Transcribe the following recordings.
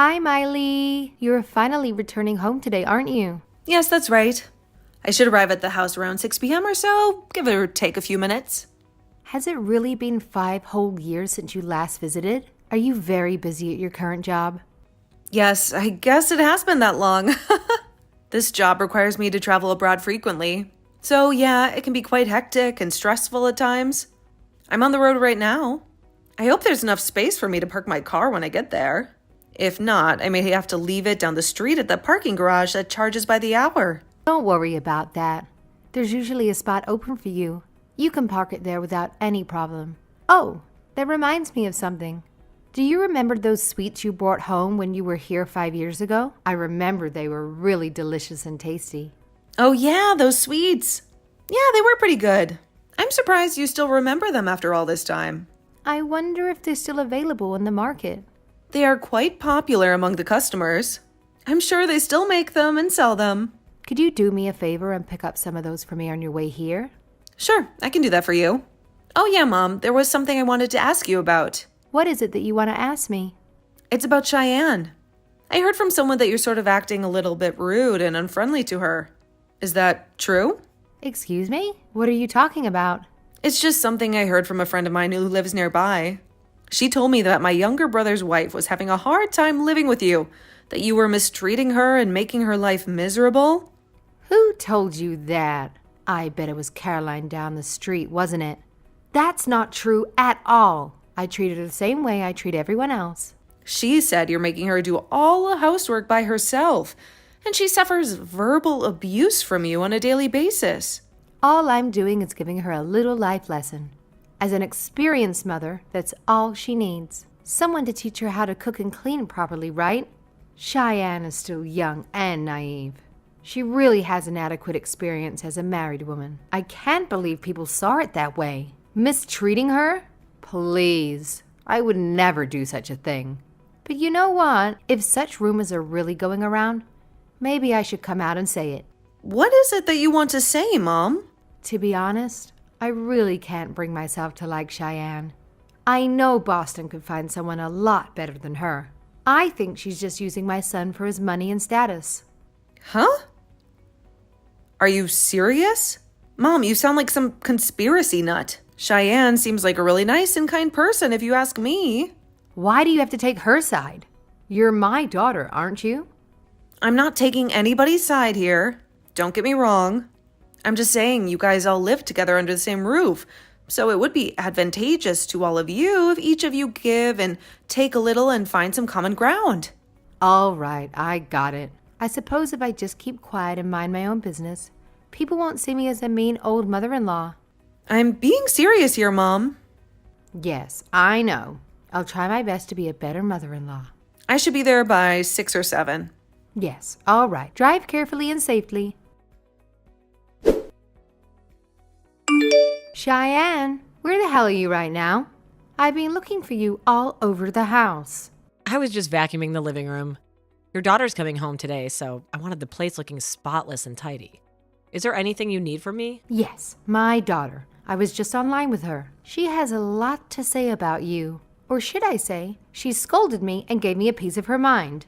Hi, Miley. You're finally returning home today, aren't you? Yes, that's right. I should arrive at the house around 6 p.m. or so, give or take a few minutes. Has it really been 5 whole years since you last visited? Are you very busy at your current job? Yes, I guess it has been that long. This job requires me to travel abroad frequently. So yeah, it can be quite hectic and stressful at times. I'm on the road right now. I hope there's enough space for me to park my car when I get there. If not, I may have to leave it down the street at the parking garage that charges by the hour. Don't worry about that. There's usually a spot open for you. You can park it there without any problem. Oh, that reminds me of something. Do you remember those sweets you brought home when you were here 5 years ago? I remember they were really delicious and tasty. Oh yeah, those sweets. Yeah, they were pretty good. I'm surprised you still remember them after all this time. I wonder if they're still available in the market. They are quite popular among the customers. I'm sure they still make them and sell them. Could you do me a favor and pick up some of those for me on your way here? Sure, I can do that for you. Oh yeah, Mom, there was something I wanted to ask you about. What is it that you want to ask me? It's about Cheyenne. I heard from someone that you're sort of acting a little bit rude and unfriendly to her. Is that true? Excuse me? What are you talking about? It's just something I heard from a friend of mine who lives nearby. She told me that my younger brother's wife was having a hard time living with you, that you were mistreating her and making her life miserable. Who told you that? I bet it was Caroline down the street, wasn't it? That's not true at all. I treat her the same way I treat everyone else. She said you're making her do all the housework by herself, and she suffers verbal abuse from you on a daily basis. All I'm doing is giving her a little life lesson. As an experienced mother, that's all she needs. Someone to teach her how to cook and clean properly, right? Cheyenne is still young and naive. She really has inadequate experience as a married woman. I can't believe people saw it that way. Mistreating her? Please. I would never do such a thing. But you know what? If such rumors are really going around, maybe I should come out and say it. What is it that you want to say, Mom? To be honest, I really can't bring myself to like Cheyenne. I know Boston could find someone a lot better than her. I think she's just using my son for his money and status. Huh? Are you serious? Mom, you sound like some conspiracy nut. Cheyenne seems like a really nice and kind person if you ask me. Why do you have to take her side? You're my daughter, aren't you? I'm not taking anybody's side here. Don't get me wrong. I'm just saying you guys all live together under the same roof, so it would be advantageous to all of you if each of you give and take a little and find some common ground. All right, I got it. I suppose if I just keep quiet and mind my own business, people won't see me as a mean old mother-in-law. I'm being serious here, Mom. Yes, I know. I'll try my best to be a better mother-in-law. I should be there by 6 or 7. Yes, all right. Drive carefully and safely. Cheyenne, where the hell are you right now? I've been looking for you all over the house. I was just vacuuming the living room. Your daughter's coming home today, so I wanted the place looking spotless and tidy. Is there anything you need from me? Yes, my daughter. I was just online with her. She has a lot to say about you. Or should I say, she scolded me and gave me a piece of her mind.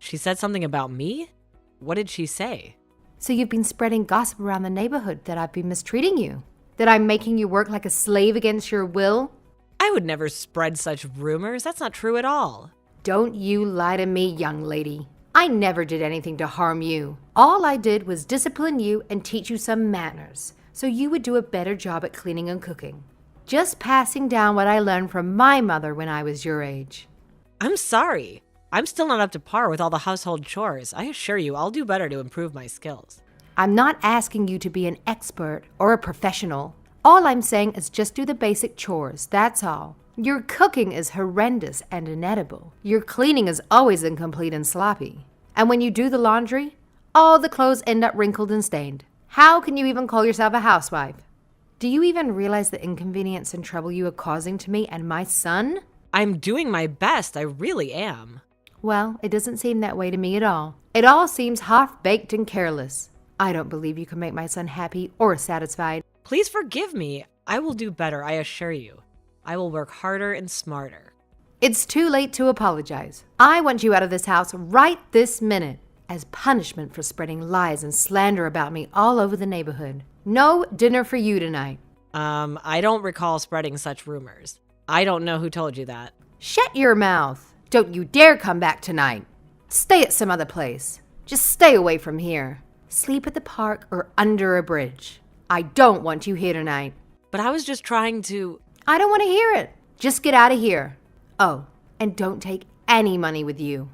She said something about me? What did she say? So you've been spreading gossip around the neighborhood that I've been mistreating you? That I'm making you work like a slave against your will? I would never spread such rumors. That's not true at all. Don't you lie to me, young lady. I never did anything to harm you. All I did was discipline you and teach you some manners, so you would do a better job at cleaning and cooking. Just passing down what I learned from my mother when I was your age. I'm sorry. I'm still not up to par with all the household chores. I assure you, I'll do better to improve my skills. I'm not asking you to be an expert or a professional. All I'm saying is just do the basic chores, that's all. Your cooking is horrendous and inedible. Your cleaning is always incomplete and sloppy. And when you do the laundry, all the clothes end up wrinkled and stained. How can you even call yourself a housewife? Do you even realize the inconvenience and trouble you are causing to me and my son? I'm doing my best. I really am. Well, it doesn't seem that way to me at all. It all seems half-baked and careless. I don't believe you can make my son happy or satisfied. Please forgive me. I will do better, I assure you. I will work harder and smarter. It's too late to apologize. I want you out of this house right this minute as punishment for spreading lies and slander about me all over the neighborhood. No dinner for you tonight. I don't recall spreading such rumors. I don't know who told you that. Shut your mouth. Don't you dare come back tonight. Stay at some other place. Just stay away from here. Sleep at the park or under a bridge. I don't want you here tonight. But I was just trying to... I don't want to hear it. Just get out of here. Oh, and don't take any money with you.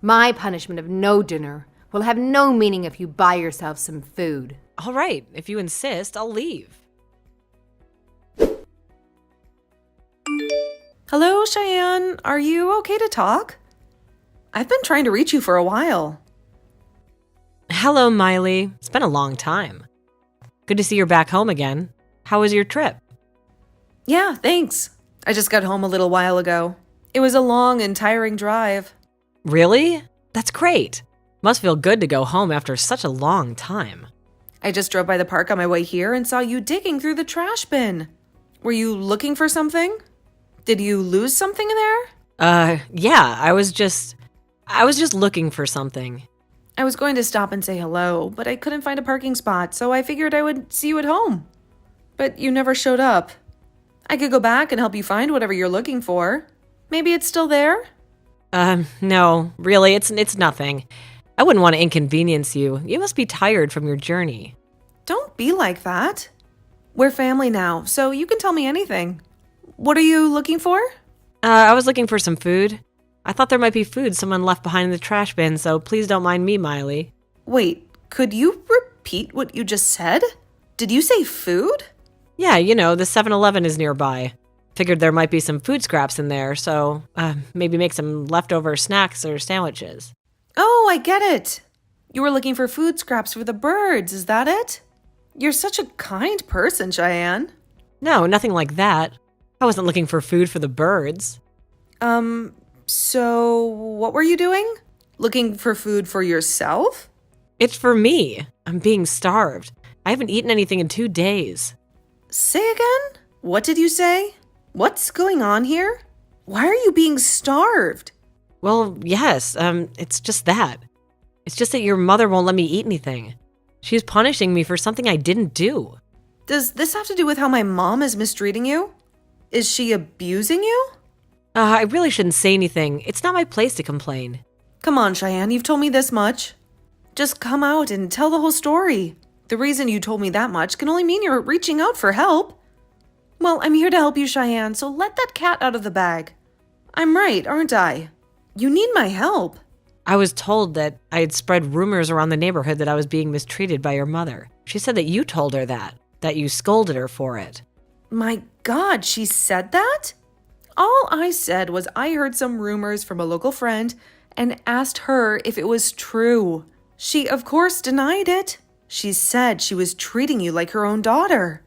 My punishment of no dinner will have no meaning if you buy yourself some food. All right, if you insist, I'll leave. Hello, Cheyenne. Are you okay to talk? I've been trying to reach you for a while. Hello, Miley. It's been a long time. Good to see you're back home again. How was your trip? Yeah, thanks. I just got home a little while ago. It was a long and tiring drive. Really? That's great. Must feel good to go home after such a long time. I just drove by the park on my way here and saw you digging through the trash bin. Were you looking for something? Did you lose something in there? Yeah, I was just looking for something. I was going to stop and say hello, but I couldn't find a parking spot, so I figured I would see you at home. But you never showed up. I could go back and help you find whatever you're looking for. Maybe it's still there? No, really, it's nothing. I wouldn't want to inconvenience you. You must be tired from your journey. Don't be like that. We're family now, so you can tell me anything. What are you looking for? I was looking for some food. I thought there might be food someone left behind in the trash bin, so please don't mind me, Miley. Wait, could you repeat what you just said? Did you say food? Yeah, you know, the 7-Eleven is nearby. Figured there might be some food scraps in there, so maybe make some leftover snacks or sandwiches. Oh, I get it. You were looking for food scraps for the birds, is that it? You're such a kind person, Cheyenne. No, nothing like that. I wasn't looking for food for the birds. So what were you doing? Looking for food for yourself? It's for me. I'm being starved. I haven't eaten anything in 2 days. Say again? What did you say? What's going on here? Why are you being starved? Well, yes, it's just that. It's just that your mother won't let me eat anything. She's punishing me for something I didn't do. Does this have to do with how my mom is mistreating you? Is she abusing you? I really shouldn't say anything. It's not my place to complain. Come on, Cheyenne, you've told me this much. Just come out and tell the whole story. The reason you told me that much can only mean you're reaching out for help. Well, I'm here to help you, Cheyenne, so let that cat out of the bag. I'm right, aren't I? You need my help. I was told that I had spread rumors around the neighborhood that I was being mistreated by your mother. She said that you told her that you scolded her for it. My God, she said that? All I said was I heard some rumors from a local friend and asked her if it was true. She, of course, denied it. She said she was treating you like her own daughter.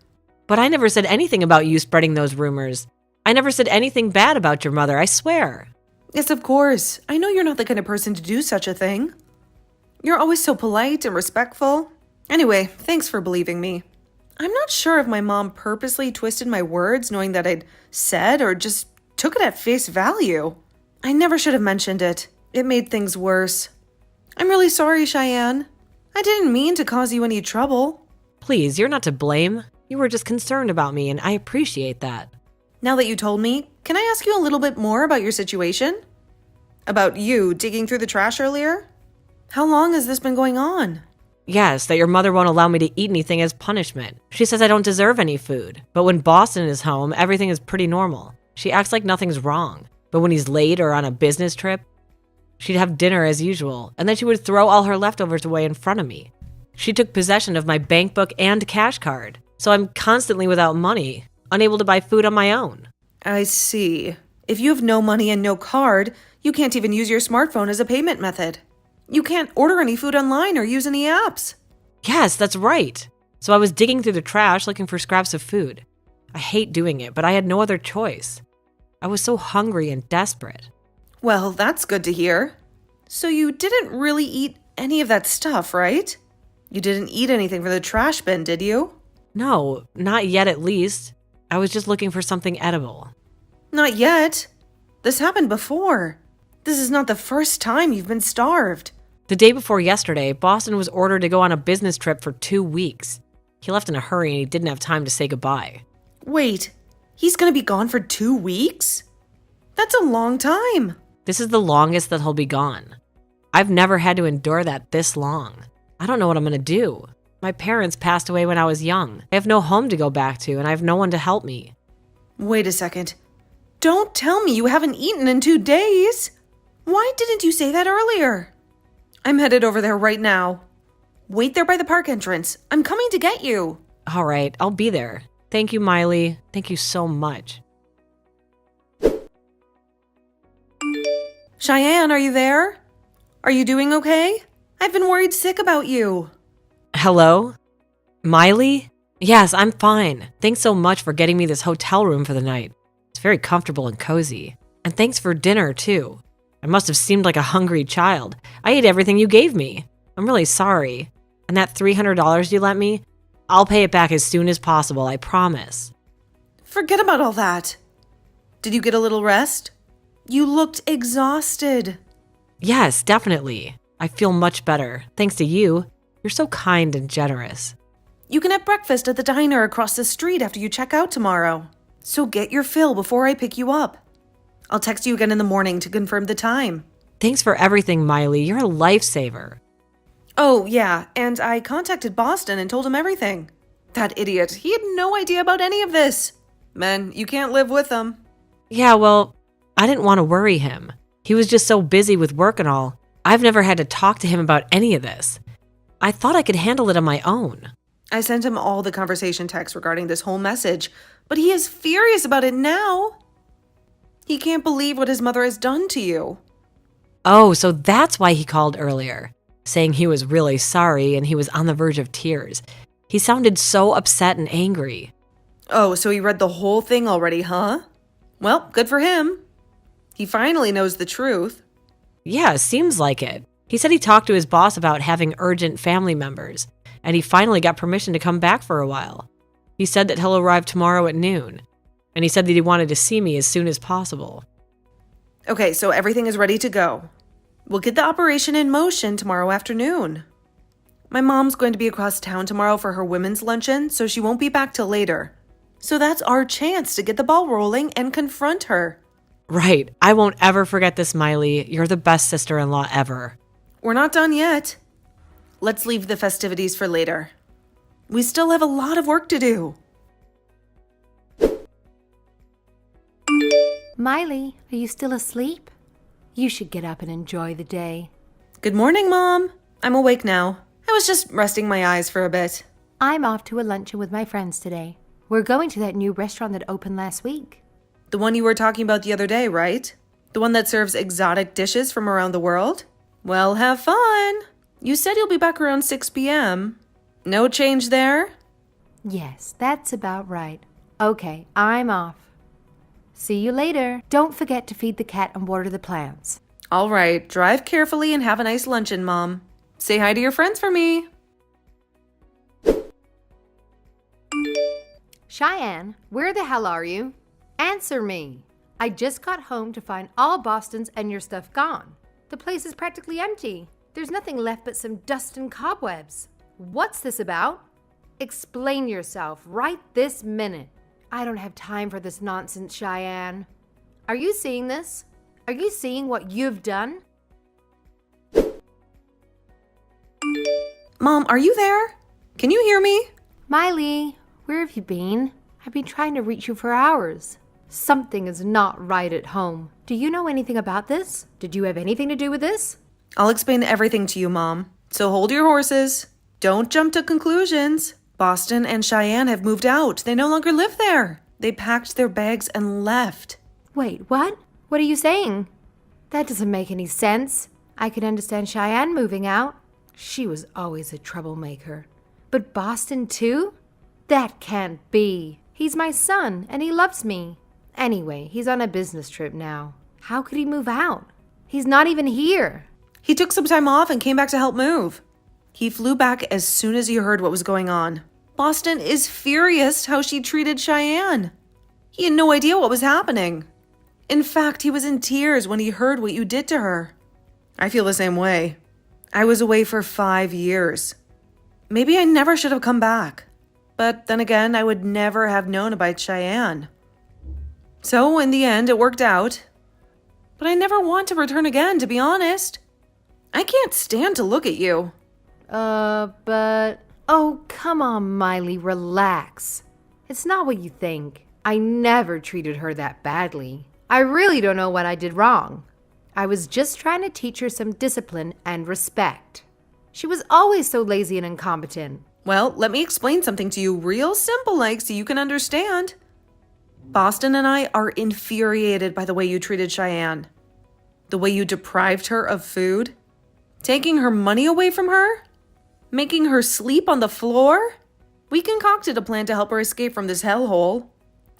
But I never said anything about you spreading those rumors. I never said anything bad about your mother, I swear. Yes, of course. I know you're not the kind of person to do such a thing. You're always so polite and respectful. Anyway, thanks for believing me. I'm not sure if my mom purposely twisted my words knowing that I'd said or just took it at face value. I never should have mentioned it. It made things worse. I'm really sorry, Cheyenne. I didn't mean to cause you any trouble. Please, you're not to blame. You were just concerned about me, and I appreciate that. Now that you told me, can I ask you a little bit more about your situation? About you digging through the trash earlier? How long has this been going on? Yes, that your mother won't allow me to eat anything as punishment. She says I don't deserve any food. But when Boston is home, everything is pretty normal. She acts like nothing's wrong. But when he's late or on a business trip, she'd have dinner as usual, and then she would throw all her leftovers away in front of me. She took possession of my bank book and cash card, so I'm constantly without money, unable to buy food on my own. I see. If you have no money and no card, you can't even use your smartphone as a payment method. You can't order any food online or use any apps. Yes, that's right. So I was digging through the trash looking for scraps of food. I hate doing it, but I had no other choice. I was so hungry and desperate. Well, that's good to hear. So you didn't really eat any of that stuff, right? You didn't eat anything from the trash bin, did you? No, not yet at least. I was just looking for something edible. Not yet. This happened before. This is not the first time you've been starved. The day before yesterday, Boston was ordered to go on a business trip for 2 weeks. He left in a hurry and he didn't have time to say goodbye. Wait, he's gonna be gone for 2 weeks? That's a long time. This is the longest that he'll be gone. I've never had to endure that this long. I don't know what I'm gonna do. My parents passed away when I was young. I have no home to go back to and I have no one to help me. Wait a second. Don't tell me you haven't eaten in 2 days. Why didn't you say that earlier? I'm headed over there right now. Wait there by the park entrance. I'm coming to get you. All right, I'll be there. Thank you, Miley. Thank you so much. Cheyenne, are you there? Are you doing okay? I've been worried sick about you. Hello? Miley? Yes, I'm fine. Thanks so much for getting me this hotel room for the night. It's very comfortable and cozy. And thanks for dinner, too. I must have seemed like a hungry child. I ate everything you gave me. I'm really sorry. And that $300 you lent me, I'll pay it back as soon as possible, I promise. Forget about all that. Did you get a little rest? You looked exhausted. Yes, definitely. I feel much better. Thanks to you. You're so kind and generous. You can have breakfast at the diner across the street after you check out tomorrow. So get your fill before I pick you up. I'll text you again in the morning to confirm the time. Thanks for everything, Miley. You're a lifesaver. Oh, yeah, and I contacted Boston and told him everything. That idiot, he had no idea about any of this. Men, you can't live with them. Yeah, well, I didn't want to worry him. He was just so busy with work and all. I've never had to talk to him about any of this. I thought I could handle it on my own. I sent him all the conversation texts regarding this whole message, but he is furious about it now. He can't believe what his mother has done to you. Oh, so that's why he called earlier, saying he was really sorry and he was on the verge of tears. He sounded so upset and angry. Oh, so he read the whole thing already, huh? Well, good for him. He finally knows the truth. Yeah, seems like it. He said he talked to his boss about having urgent family members, and he finally got permission to come back for a while. He said that he'll arrive tomorrow at noon, and he said that he wanted to see me as soon as possible. Okay, so everything is ready to go. We'll get the operation in motion tomorrow afternoon. My mom's going to be across town tomorrow for her women's luncheon, so she won't be back till later. So that's our chance to get the ball rolling and confront her. Right. I won't ever forget this, Miley. You're the best sister-in-law ever. We're not done yet. Let's leave the festivities for later. We still have a lot of work to do. Miley, are you still asleep? You should get up and enjoy the day. Good morning, Mom. I'm awake now. I was just resting my eyes for a bit. I'm off to a luncheon with my friends today. We're going to that new restaurant that opened last week. The one you were talking about the other day, right? The one that serves exotic dishes from around the world? Well, have fun. You said you'll be back around 6 p.m. No change there? Yes, that's about right. Okay, I'm off. See you later. Don't forget to feed the cat and water the plants. All right, drive carefully and have a nice luncheon, Mom. Say hi to your friends for me. Cheyenne, where the hell are you? Answer me. I just got home to find all Boston's and your stuff gone. The place is practically empty. There's nothing left but some dust and cobwebs. What's this about? Explain yourself right this minute. I don't have time for this nonsense, Cheyenne. Are you seeing this? Are you seeing what you've done? Mom, are you there? Can you hear me? Miley, where have you been? I've been trying to reach you for hours. Something is not right at home. Do you know anything about this? Did you have anything to do with this? I'll explain everything to you, Mom. So hold your horses. Don't jump to conclusions. Boston and Cheyenne have moved out. They no longer live there. They packed their bags and left. Wait, what? What are you saying? That doesn't make any sense. I could understand Cheyenne moving out. She was always a troublemaker. But Boston too? That can't be. He's my son, and he loves me. Anyway, he's on a business trip now. How could he move out? He's not even here. He took some time off and came back to help move. He flew back as soon as he heard what was going on. Boston is furious how she treated Cheyenne. He had no idea what was happening. In fact, he was in tears when he heard what you did to her. I feel the same way. I was away for 5 years. Maybe I never should have come back. But then again, I would never have known about Cheyenne. So in the end, it worked out. But I never want to return again, to be honest. I can't stand to look at you. But... Oh, come on, Miley, relax. It's not what you think. I never treated her that badly. I really don't know what I did wrong. I was just trying to teach her some discipline and respect. She was always so lazy and incompetent. Well, let me explain something to you real simple like so you can understand. Boston and I are infuriated by the way you treated Cheyenne. The way you deprived her of food. Taking her money away from her. Making her sleep on the floor. We concocted a plan to help her escape from this hellhole.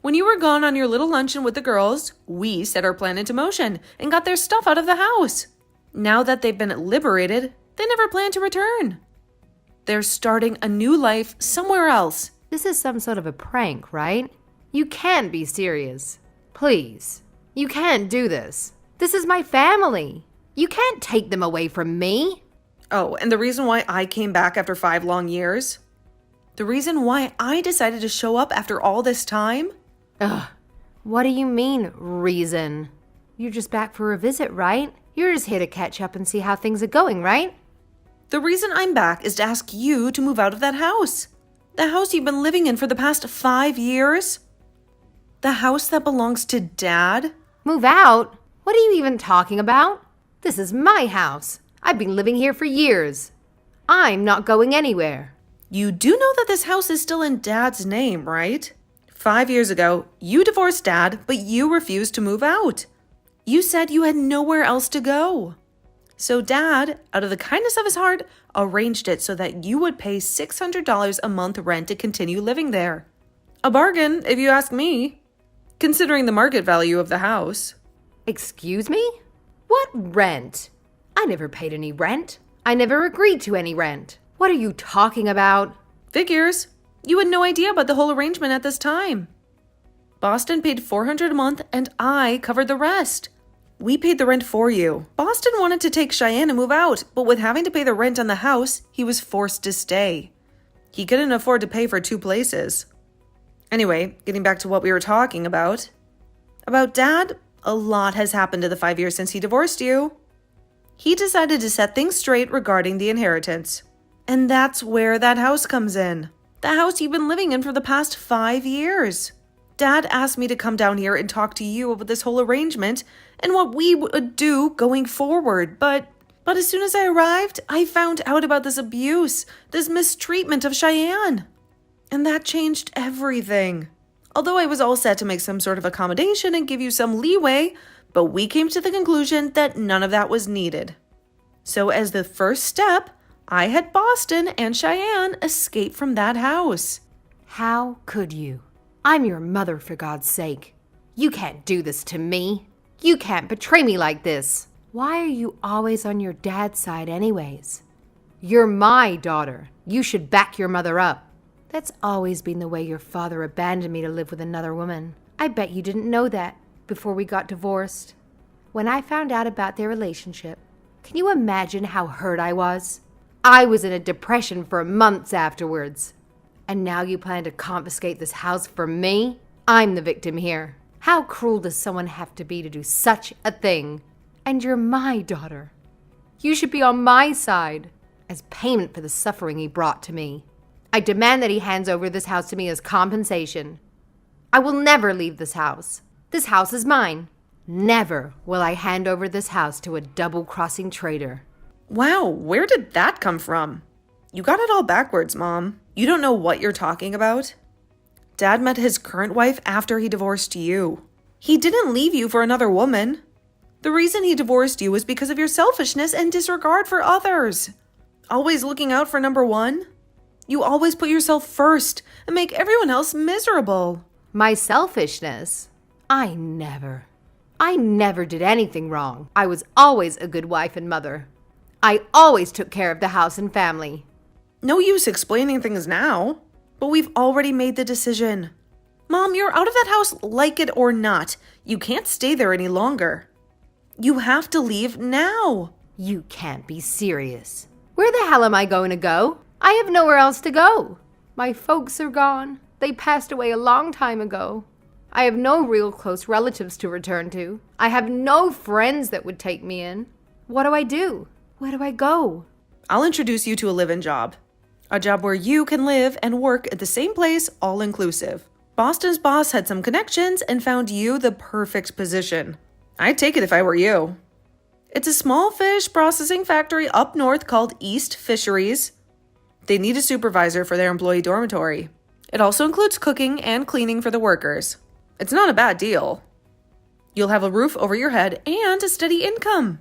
When you were gone on your little luncheon with the girls, we set our plan into motion and got their stuff out of the house. Now that they've been liberated, they never plan to return. They're starting a new life somewhere else. This is some sort of a prank, right? You can't be serious. Please. You can't do this. This is my family. You can't take them away from me. Oh, and the reason why I came back after 5 long years? The reason why I decided to show up after all this time? Ugh. What do you mean, reason? You're just back for a visit, right? You're just here to catch up and see how things are going, right? The reason I'm back is to ask you to move out of that house. The house you've been living in for the past 5 years. The house that belongs to Dad. Move out? What are you even talking about? This is my house. I've been living here for years. I'm not going anywhere. You do know that this house is still in Dad's name, right? 5 years ago, you divorced Dad, but you refused to move out. You said you had nowhere else to go. So Dad, out of the kindness of his heart, arranged it so that you would pay $600 a month rent to continue living there. A bargain, if you ask me, considering the market value of the house. Excuse me? What rent? I never paid any rent. I never agreed to any rent. What are you talking about? Figures. You had no idea about the whole arrangement at this time. Boston paid $400 a month and I covered the rest. We paid the rent for you. Boston wanted to take Cheyenne and move out, but with having to pay the rent on the house, he was forced to stay. He couldn't afford to pay for 2 places. Anyway, getting back to what we were talking about. About Dad, a lot has happened in the 5 years since he divorced you. He decided to set things straight regarding the inheritance. And that's where that house comes in. The house you've been living in for the past 5 years. Dad asked me to come down here and talk to you about this whole arrangement and what we would do going forward. But as soon as I arrived, I found out about this abuse, this mistreatment of Cheyenne. And that changed everything. Although I was all set to make some sort of accommodation and give you some leeway, but we came to the conclusion that none of that was needed. So as the first step, I had Boston and Cheyenne escape from that house. How could you? I'm your mother, for God's sake. You can't do this to me. You can't betray me like this. Why are you always on your dad's side anyways? You're my daughter. You should back your mother up. That's always been the way your father abandoned me to live with another woman. I bet you didn't know that before we got divorced. When I found out about their relationship, can you imagine how hurt I was? I was in a depression for months afterwards. And now you plan to confiscate this house from me? I'm the victim here. How cruel does someone have to be to do such a thing? And you're my daughter. You should be on my side as payment for the suffering he brought to me. I demand that he hands over this house to me as compensation. I will never leave this house. This house is mine. Never will I hand over this house to a double-crossing traitor. Wow, where did that come from? You got it all backwards, Mom. You don't know what you're talking about. Dad met his current wife after he divorced you. He didn't leave you for another woman. The reason he divorced you was because of your selfishness and disregard for others. Always looking out for number one. You always put yourself first and make everyone else miserable. My selfishness? I never did anything wrong. I was always a good wife and mother. I always took care of the house and family. No use explaining things now, but we've already made the decision. Mom, you're out of that house like it or not. You can't stay there any longer. You have to leave now. You can't be serious. Where the hell am I going to go? I have nowhere else to go. My folks are gone. They passed away a long time ago. I have no real close relatives to return to. I have no friends that would take me in. What do I do? Where do I go? I'll introduce you to a live-in job. A job where you can live and work at the same place, all inclusive. Boston's boss had some connections and found you the perfect position. I'd take it if I were you. It's a small fish processing factory up north called East Fisheries. They need a supervisor for their employee dormitory. It also includes cooking and cleaning for the workers. It's not a bad deal. You'll have a roof over your head and a steady income.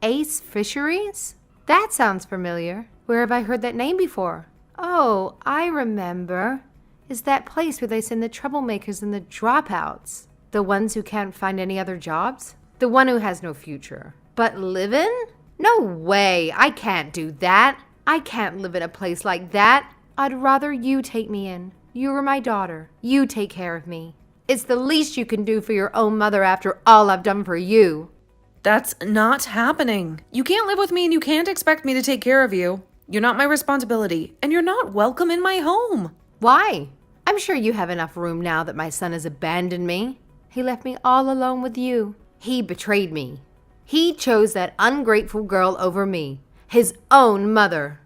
Ace Fisheries? That sounds familiar. Where have I heard that name before? Oh, I remember. Is that place where they send the troublemakers and the dropouts? The ones who can't find any other jobs? The one who has no future. But live in? No way, I can't do that. I can't live in a place like that. I'd rather you take me in. You are my daughter. You take care of me. It's the least you can do for your own mother after all I've done for you. That's not happening. You can't live with me and you can't expect me to take care of you. You're not my responsibility, and you're not welcome in my home. Why? I'm sure you have enough room now that my son has abandoned me. He left me all alone with you. He betrayed me. He chose that ungrateful girl over me, his own mother.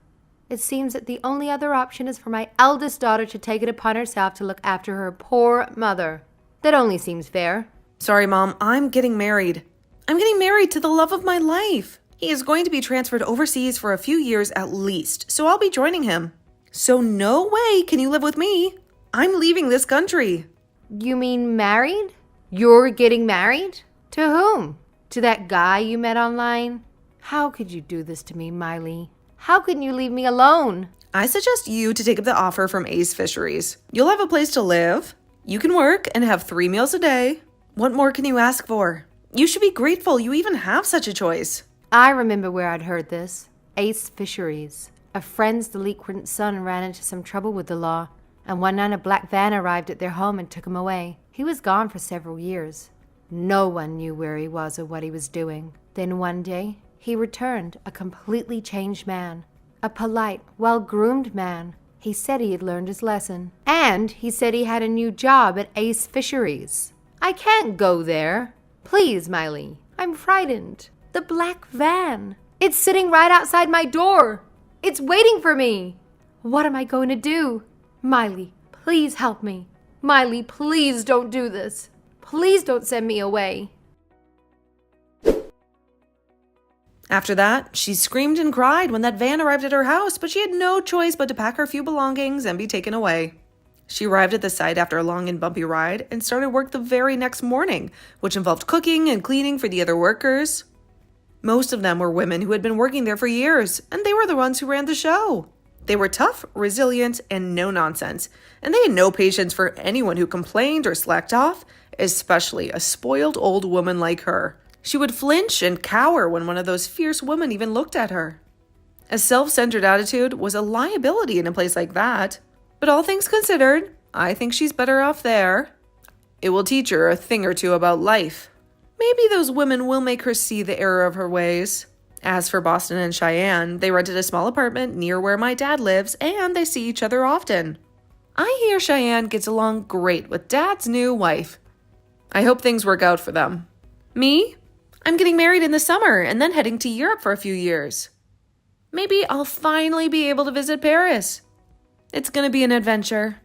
It seems that the only other option is for my eldest daughter to take it upon herself to look after her poor mother. That only seems fair. Sorry, Mom, I'm getting married. I'm getting married to the love of my life. He is going to be transferred overseas for a few years at least, so I'll be joining him. So no way can you live with me. I'm leaving this country. You mean married? You're getting married? To whom? To that guy you met online? How could you do this to me, Miley? How can you leave me alone? I suggest you to take up the offer from Ace Fisheries. You'll have a place to live. You can work and have 3 meals a day. What more can you ask for? You should be grateful you even have such a choice. I remember where I'd heard this. Ace Fisheries. A friend's delinquent son ran into some trouble with the law, and one night a black van arrived at their home and took him away. He was gone for several years. No one knew where he was or what he was doing. Then one day, he returned, a completely changed man. A polite, well-groomed man. He said he had learned his lesson. And he said he had a new job at Ace Fisheries. I can't go there. Please, Miley. I'm frightened. The black van. It's sitting right outside my door. It's waiting for me. What am I going to do? Miley, please help me. Miley, please don't do this. Please don't send me away. After that, she screamed and cried when that van arrived at her house, but she had no choice but to pack her few belongings and be taken away. She arrived at the site after a long and bumpy ride and started work the very next morning, which involved cooking and cleaning for the other workers. Most of them were women who had been working there for years, and they were the ones who ran the show. They were tough, resilient, and no nonsense, and they had no patience for anyone who complained or slacked off, especially a spoiled old woman like her. She would flinch and cower when one of those fierce women even looked at her. A self-centered attitude was a liability in a place like that. But all things considered, I think she's better off there. It will teach her a thing or two about life. Maybe those women will make her see the error of her ways. As for Boston and Cheyenne, they rented a small apartment near where my dad lives, and they see each other often. I hear Cheyenne gets along great with Dad's new wife. I hope things work out for them. Me? I'm getting married in the summer and then heading to Europe for a few years. Maybe I'll finally be able to visit Paris. It's gonna be an adventure.